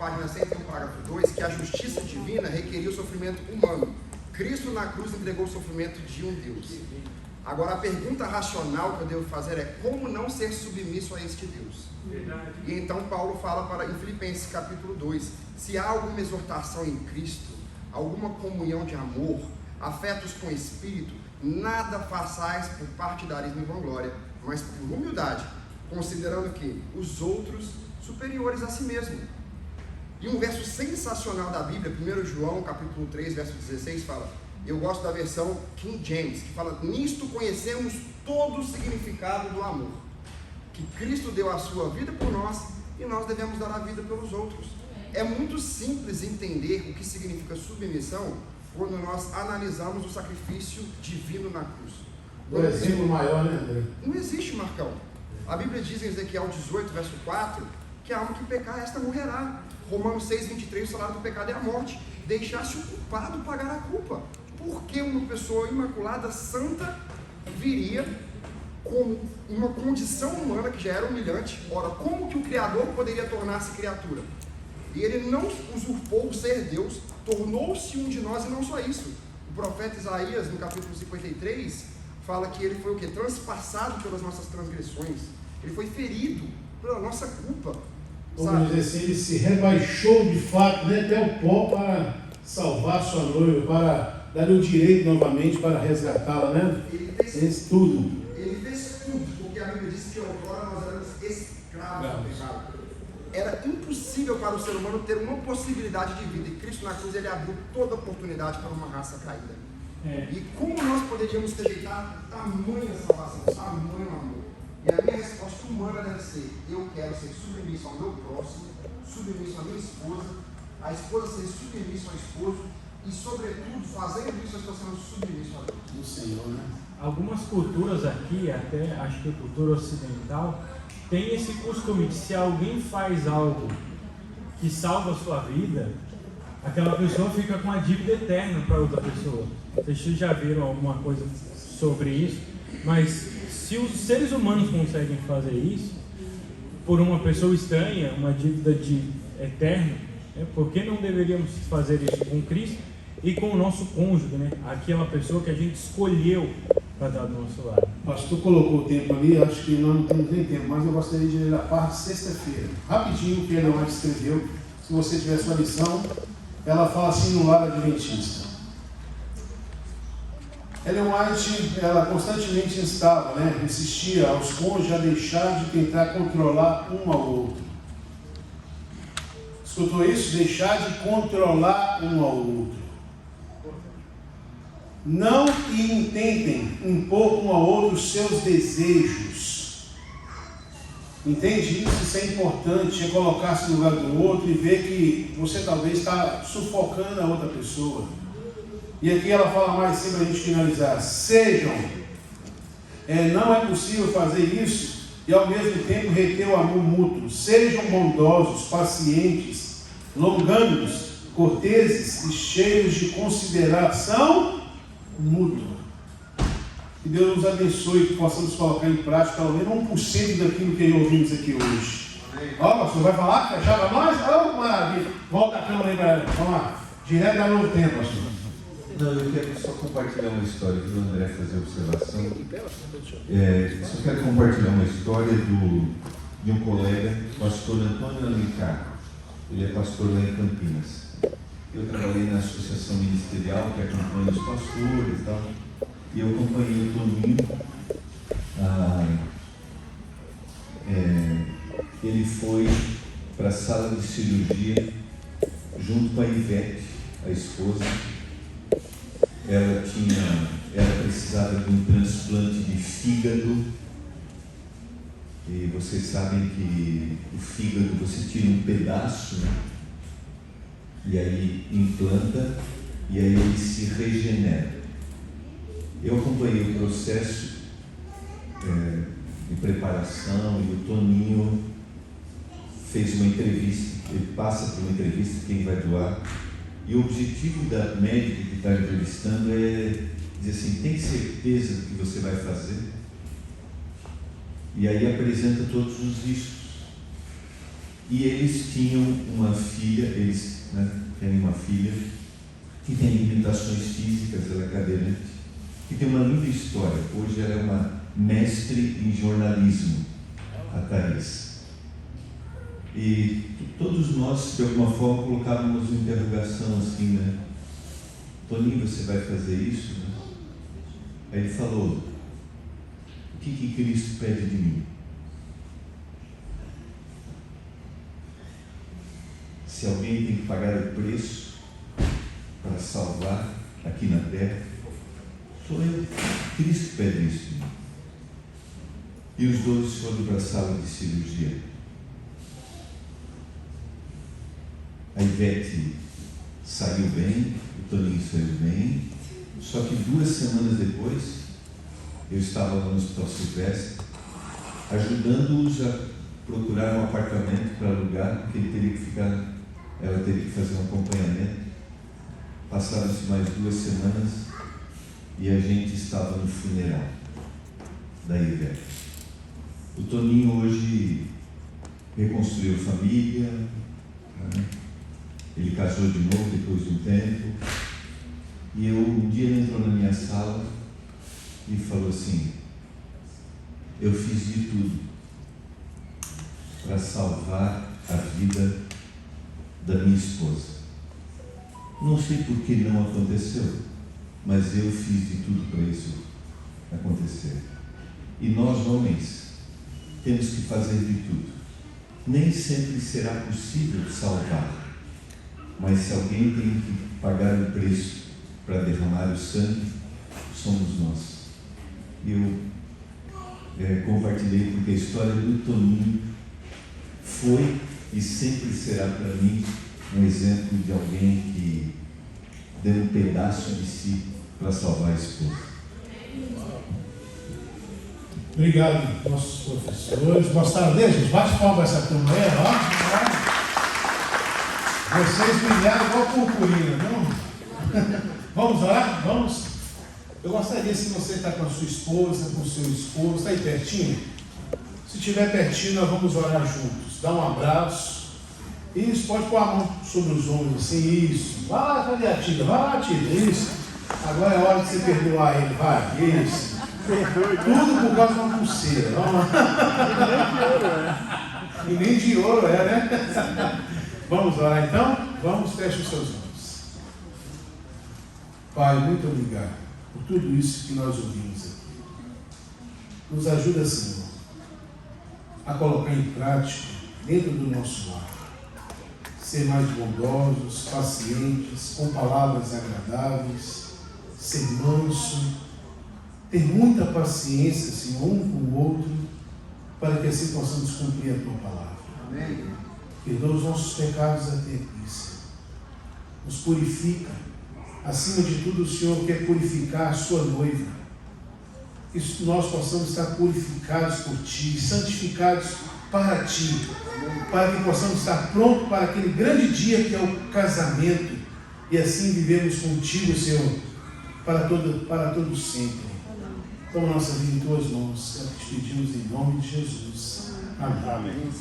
página 101, parágrafo 2, que a justiça divina requeria o sofrimento humano. Cristo na cruz entregou o sofrimento de um Deus. Agora, a pergunta racional que eu devo fazer é: como não ser submisso a este Deus? Verdade. E então Paulo fala em Filipenses capítulo 2, se há alguma exortação em Cristo, alguma comunhão de amor, afetos com o Espírito, nada façais por partidarismo e vanglória, mas por humildade, considerando que os outros superiores a si mesmo. E um verso sensacional da Bíblia, 1 João capítulo 3, verso 16, fala, eu gosto da versão King James, que fala, nisto conhecemos todo o significado do amor, que Cristo deu a sua vida por nós e nós devemos dar a vida pelos outros. É muito simples entender o que significa submissão quando nós analisamos o sacrifício divino na cruz. O exemplo maior, né, André? Não existe, Marcão. A Bíblia diz em Ezequiel 18, verso 4, que a alma que pecar, esta morrerá. Romanos 6, 23, o salário do pecado é a morte. Deixasse o culpado pagar a culpa. Por que uma pessoa imaculada, santa, viria com uma condição humana que já era humilhante? Ora, como que o Criador poderia tornar-se criatura? E ele não usurpou o ser Deus, tornou-se um de nós, e não só isso. O profeta Isaías, no capítulo 53, fala que ele foi o quê? Transpassado pelas nossas transgressões. Ele foi ferido pela nossa culpa. Como dizer assim, ele se rebaixou de fato, né, até o pó para salvar sua noiva, para dar-lhe o direito novamente para resgatá-la, né? Ele fez tudo. Ele fez tudo, porque a Bíblia diz que outrora nós éramos escravos do pecado. Era impossível para o ser humano ter uma possibilidade de vida, e Cristo na cruz ele abriu toda a oportunidade para uma raça caída. E como nós poderíamos rejeitar tamanha salvação, tamanho amor? E a minha resposta humana deve ser: eu quero ser submisso ao meu próximo, submisso à minha esposa, a esposa ser submissa ao esposo, e sobretudo, fazendo isso, eu estou sendo submisso a Deus. Do Senhor, né? Algumas culturas aqui, até acho que a cultura ocidental, tem esse costume de se alguém faz algo que salva a sua vida, aquela pessoa fica com a dívida eterna para outra pessoa. Vocês já viram alguma coisa sobre isso? Mas se os seres humanos conseguem fazer isso por uma pessoa estranha, uma dívida de eterno, por que não deveríamos fazer isso com Cristo e com o nosso cônjuge, né? Aquela pessoa que a gente escolheu para dar do nosso lado. O pastor colocou o tempo ali, acho que nós não temos nem tempo, mas eu gostaria de ler a parte de sexta-feira. Rapidinho, que Ellen White escreveu. Se você tiver sua lição, ela fala assim no lar adventista. Ellen White, ela constantemente insistia aos cônjuges a deixar de tentar controlar um ao outro. Escutou isso? Deixar de controlar um ao outro. Não que intentem impor um ao outro os seus desejos. Entende isso? Isso é importante, é colocar-se no lugar do outro e ver que você talvez está sufocando a outra pessoa. E aqui ela fala mais assim para a gente finalizar. Não é possível fazer isso e ao mesmo tempo reter o amor mútuo. Sejam bondosos, pacientes, longânimos, corteses e cheios de consideração mútua. Que Deus nos abençoe e que possamos colocar em prática pelo menos 1% daquilo que ouvimos aqui hoje. Ó, pastor, vai falar? Fechar para nós? Oh, maravilha. Volta a câmera aí para ela. Vamos lá. Direto da Novo Tempo, pastor. Não, eu quero só compartilhar uma história, viu, André, fazer observação. Só quero compartilhar uma história de um colega, pastor Antônio Alencar. Ele é pastor lá em Campinas. Eu trabalhei na associação ministerial que acompanha os pastores e tal, e eu acompanhei o Toninho. Ele foi para a sala de cirurgia junto com a Ivete, a esposa. Ela precisava de um transplante de fígado, e vocês sabem que o fígado você tira um pedaço, né? E aí implanta, e aí ele se regenera. Eu acompanhei o processo de preparação, e o Toninho fez uma entrevista, ele passa por uma entrevista, quem vai doar, e o objetivo da médica que está entrevistando é dizer assim: tem certeza do que você vai fazer? E aí apresenta todos os riscos. E eles tinham uma filha, eles têm uma filha que tem limitações físicas, ela é cadeirante, que tem uma linda história. Hoje ela é uma mestre em jornalismo, a Thaís. E todos nós, de alguma forma, colocávamos uma interrogação assim, né? Toninho, você vai fazer isso? Né? Aí ele falou: o que Cristo pede de mim? Se alguém tem que pagar o preço para salvar aqui na terra, sou eu. Cristo pede isso de mim. E os 12 foram para a sala de cirurgia. A Ivete saiu bem, o Toninho saiu bem, só que 2 semanas depois, eu estava lá no Hospital Silvestre, ajudando-os a procurar um apartamento para alugar, porque ele teria que ficar, ela teria que fazer um acompanhamento. Passaram-se mais 2 semanas e a gente estava no funeral da Ivete. O Toninho hoje reconstruiu família, né? Ele casou de novo depois de um tempo. E um dia ele entrou na minha sala e falou assim: eu fiz de tudo para salvar a vida da minha esposa. Não sei por que não aconteceu, mas eu fiz de tudo para isso acontecer. E nós, homens, temos que fazer de tudo. Nem sempre será possível salvar, mas se alguém tem que pagar o preço para derramar o sangue, somos nós. Eu compartilhei porque a história do Toninho foi e sempre será para mim um exemplo de alguém que deu um pedaço de si para salvar a esposa. Obrigado, nossos professores. Gostaram deles, gente? Bate palma essa turma aí, ó. Vocês brilharam igual purpurina, não? Vamos orar? Vamos? Eu gostaria, se você está com a sua esposa, com o seu esposo, está aí pertinho? Se estiver pertinho, nós vamos orar juntos. Dá um abraço. Isso, pode pôr a mão sobre os ombros, assim, isso. Vai lá, cadê a Tida? Vai lá, Tida, isso. Agora é hora de você perdoar ele, vai, isso. Tudo por causa de uma pulseira. Vamos lá. E nem de ouro é, né? Vamos orar então? Vamos, feche os seus olhos. Pai, muito obrigado por tudo isso que nós ouvimos aqui. Nos ajuda, Senhor, a colocar em prática dentro do nosso lar. Ser mais bondosos, pacientes, com palavras agradáveis, ser manso, ter muita paciência, Senhor, um com o outro, para que assim possamos cumprir a Tua palavra. Amém. Perdoa os nossos pecados até aqui, Senhor. Nos purifica. Acima de tudo, o Senhor quer purificar a sua noiva. Que nós possamos estar purificados por Ti, santificados para Ti, para que possamos estar prontos para aquele grande dia que é o casamento, e assim vivemos contigo, Senhor, para todo sempre. Toma nossa vida em Tuas mãos, é o que te pedimos em nome de Jesus. Amém.